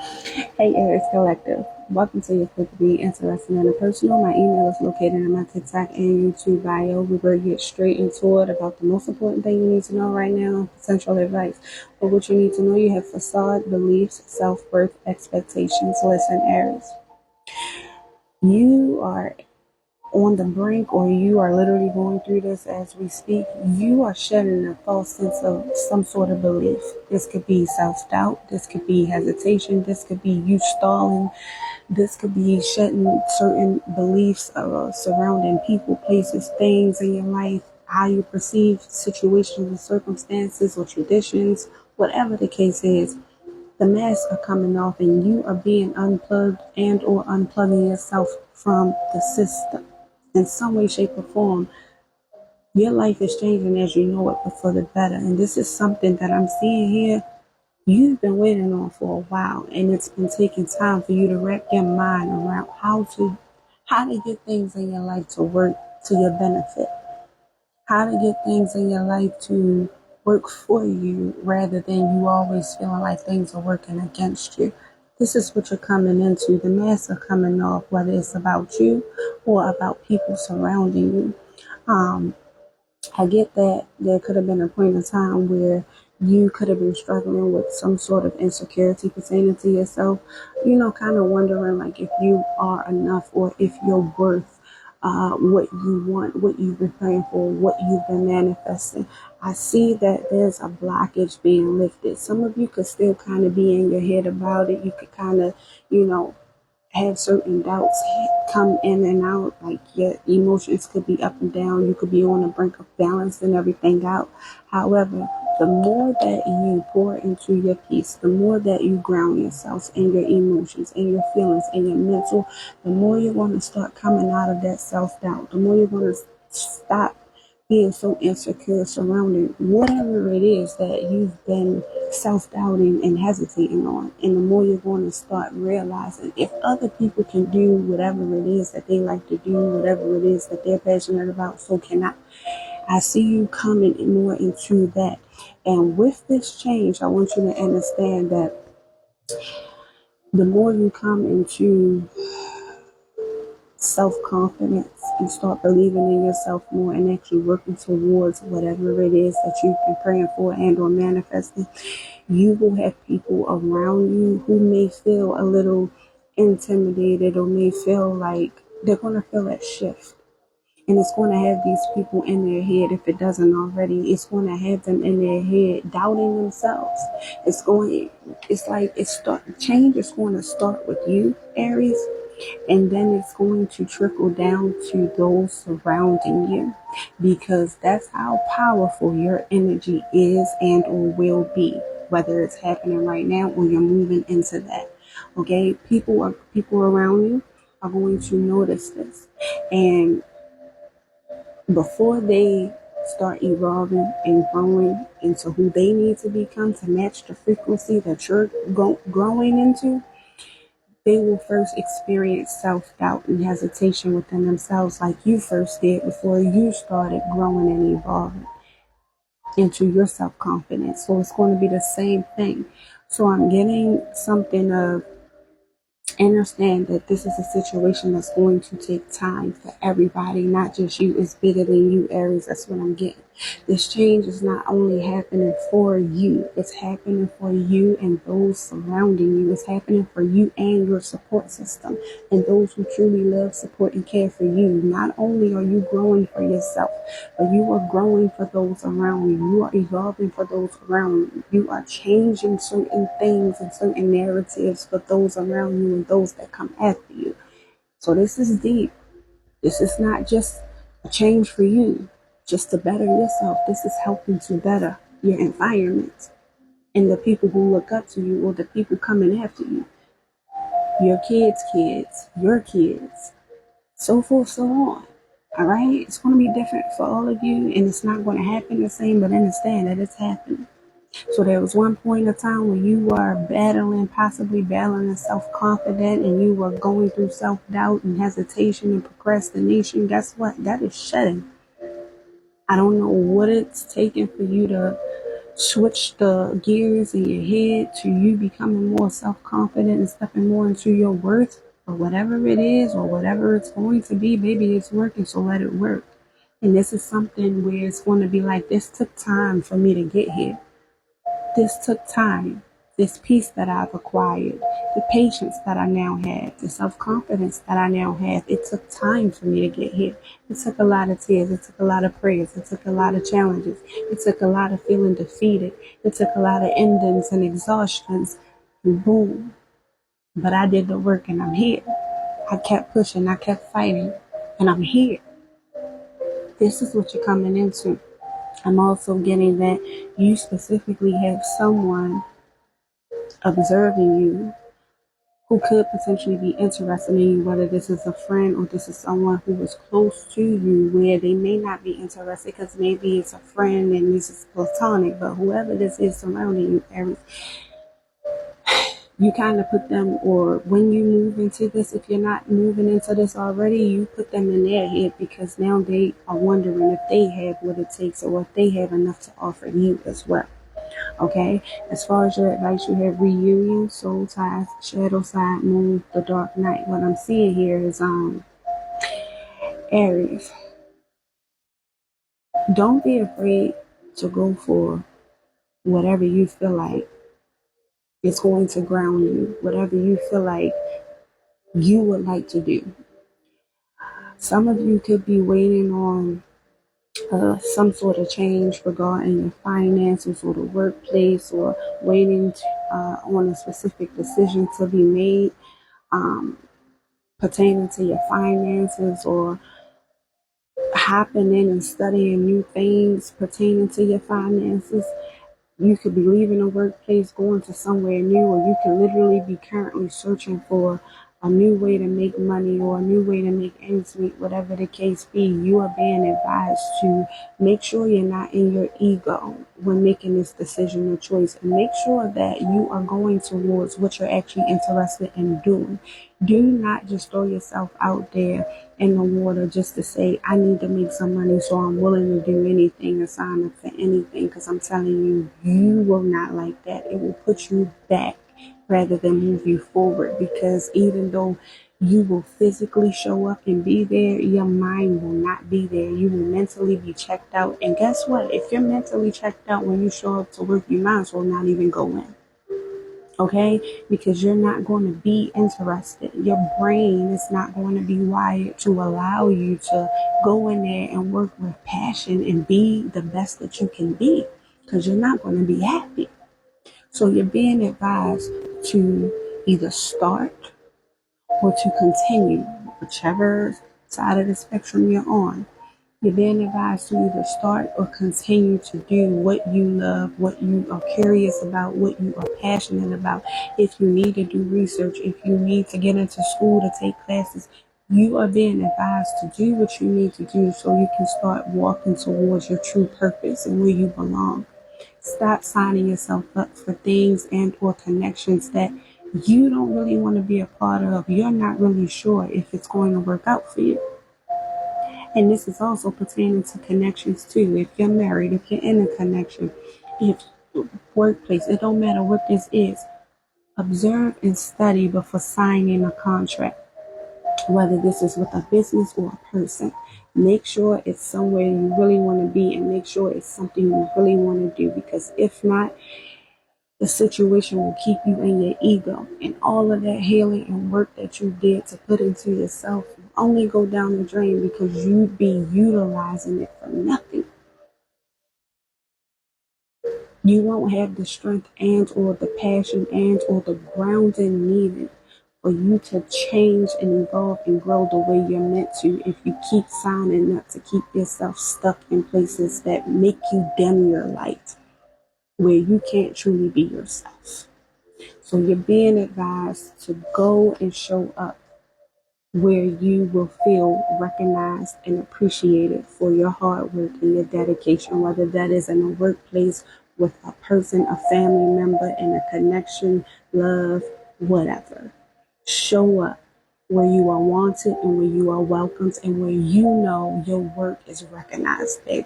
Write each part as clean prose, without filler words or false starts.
Hey Aries Collective, welcome to your Click Be Interested in the Personal. My email is located in my TikTok and YouTube bio. We're going to get straight into it about the most important thing you need to know right now, potential advice. But what you need to know, you have facade, beliefs, self-worth, expectations. Listen, Aries, you are on the brink, or you are literally going through this as we speak. You are shedding a false sense of some sort of belief. This could be self-doubt, this could be hesitation, this could be you stalling, this could be shedding certain beliefs surrounding people, places, things in your life, how you perceive situations and circumstances or traditions, whatever the case is. The masks are coming off and you are being unplugged and or unplugging yourself from the system in some way, shape, or form. Your life is changing as you know it, but for the better. And this is something that I'm seeing here you've been waiting on for a while, and it's been taking time for you to wrap your mind around how to get things in your life to work to your benefit, how to get things in your life to work for you rather than you always feeling like things are working against you. This is what you're coming into. The masks are coming off, whether it's about you or about people surrounding you. Um, I get that there could have been a point in time where you could have been struggling with some sort of insecurity pertaining to yourself, kind of wondering like if you are enough or if you're worth what you want, what you've been praying for, what you've been manifesting. I see that there's a blockage being lifted. Some of you could still kind of be in your head about it. You could kind of, you know, have certain doubts come in and out, like your emotions could be up and down, you could be on the brink of balancing everything out. However, the more that you pour into your peace, the more that you ground yourself in your emotions and your feelings and your mental, the more you're going to start coming out of that self-doubt, the more you're going to stop being so insecure surrounding whatever it is that you've been self-doubting and hesitating on. And the more you're going to start realizing if other people can do whatever it is that they like to do, whatever it is that they're passionate about, so can I. I see you coming more into that. And with this change, I want you to understand that the more you come into self-confidence and start believing in yourself more and actually working towards whatever it is that you've been praying for and or manifesting, you will have people around you who may feel a little intimidated or may feel like they're going to feel that shift. And it's going to have these people in their head, if it doesn't already, it's going to have them in their head doubting themselves. Change is going to start with you, Aries, and then it's going to trickle down to those surrounding you, because that's how powerful your energy is and or will be, whether it's happening right now or you're moving into that. Okay, people around you are going to notice this, and before they start evolving and growing into who they need to become to match the frequency that you're growing into, they will first experience self-doubt and hesitation within themselves like you first did before you started growing and evolving into your self-confidence. So it's going to be the same thing. So I'm getting something of understand that this is a situation that's going to take time for everybody, not just you. It's bigger than you, Aries. That's what I'm getting. This change is not only happening for you, it's happening for you and those surrounding you. It's happening for you and your support system and those who truly love, support, and care for you. Not only are you growing for yourself, but you are growing for those around you. You are evolving for those around you. You are changing certain things and certain narratives for those around you and those that come after you. So this is deep. This is not just a change for you, just to better yourself. This is helping to better your environment and the people who look up to you or the people coming after you. Your kids, your kids, so forth, so on. All right? It's going to be different for all of you, and it's not going to happen the same, but understand that it's happening. So there was one point in time when you were possibly battling self-confidence, and you were going through self-doubt and hesitation and procrastination. Guess what? That is shedding. I don't know what it's taking for you to switch the gears in your head to you becoming more self-confident and stepping more into your worth, or whatever it is or whatever it's going to be, baby, it's working, so let it work. And this is something where it's going to be like, this took time for me to get here. This took time. This peace that I've acquired, the patience that I now have, the self-confidence that I now have, it took time for me to get here. It took a lot of tears. It took a lot of prayers. It took a lot of challenges. It took a lot of feeling defeated. It took a lot of endings and exhaustions. And boom. But I did the work and I'm here. I kept pushing. I kept fighting. And I'm here. This is what you're coming into. I'm also getting that you specifically have someone observing you who could potentially be interested in you, whether this is a friend or this is someone who is close to you, where they may not be interested because maybe it's a friend and this is platonic, but whoever this is surrounding you, Aries, you kind of put them, or when you move into this, if you're not moving into this already, you put them in their head because now they are wondering if they have what it takes or if they have enough to offer you as well. Okay, as far as your advice, you have reunion, soul ties, shadow side, moon, the dark night. What I'm seeing here is Aries. Don't be afraid to go for whatever you feel like is going to ground you, whatever you feel like you would like to do. Some of you could be waiting on some sort of change regarding your finances or the workplace, or waiting on a specific decision to be made. Pertaining to your finances, or hopping in and studying new things pertaining to your finances. You could be leaving a workplace, going to somewhere new, or you can literally be currently searching for a new way to make money or a new way to make ends meet, whatever the case be. You are being advised to make sure you're not in your ego when making this decision or choice, and make sure that you are going towards what you're actually interested in doing. Do not just throw yourself out there in the water just to say, I need to make some money, so I'm willing to do anything or sign up for anything. Because I'm telling you, you will not like that. It will put you back rather than move you forward. Because even though you will physically show up and be there, your mind will not be there. You will mentally be checked out. And guess what? If you're mentally checked out when you show up to work, you might as well not even go in. Okay, because you're not going to be interested. Your brain is not going to be wired to allow you to go in there and work with passion and be the best that you can be, because you're not going to be happy. So you're being advised to either start or to continue, whichever side of the spectrum you're on. You're being advised to either start or continue to do what you love, what you are curious about, what you are passionate about. If you need to do research, if you need to get into school to take classes, you are being advised to do what you need to do so you can start walking towards your true purpose and where you belong. Stop signing yourself up for things and or connections that you don't really want to be a part of. You're not really sure if it's going to work out for you. And this is also pertaining to connections too. If you're married, if you're in a connection, if workplace, it don't matter what this is. Observe and study before signing a contract. Whether this is with a business or a person, make sure it's somewhere you really want to be, and make sure it's something you really want to do. Because if not, the situation will keep you in your ego, and all of that healing and work that you did to put into yourself will only go down the drain because you be utilizing it for nothing. You won't have the strength and or the passion and or the grounding needed for you to change and evolve and grow the way you're meant to if you keep signing up to keep yourself stuck in places that make you dim your light, where you can't truly be yourself. So you're being advised to go and show up where you will feel recognized and appreciated for your hard work and your dedication, whether that is in a workplace, with a person, a family member, in a connection, love, whatever. Show up where you are wanted and where you are welcomed and where you know your work is recognized, baby.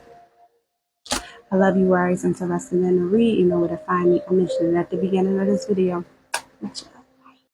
I love you, Aries. Interested in a read, you know where to find me. I mentioned it at the beginning of this video. Much love.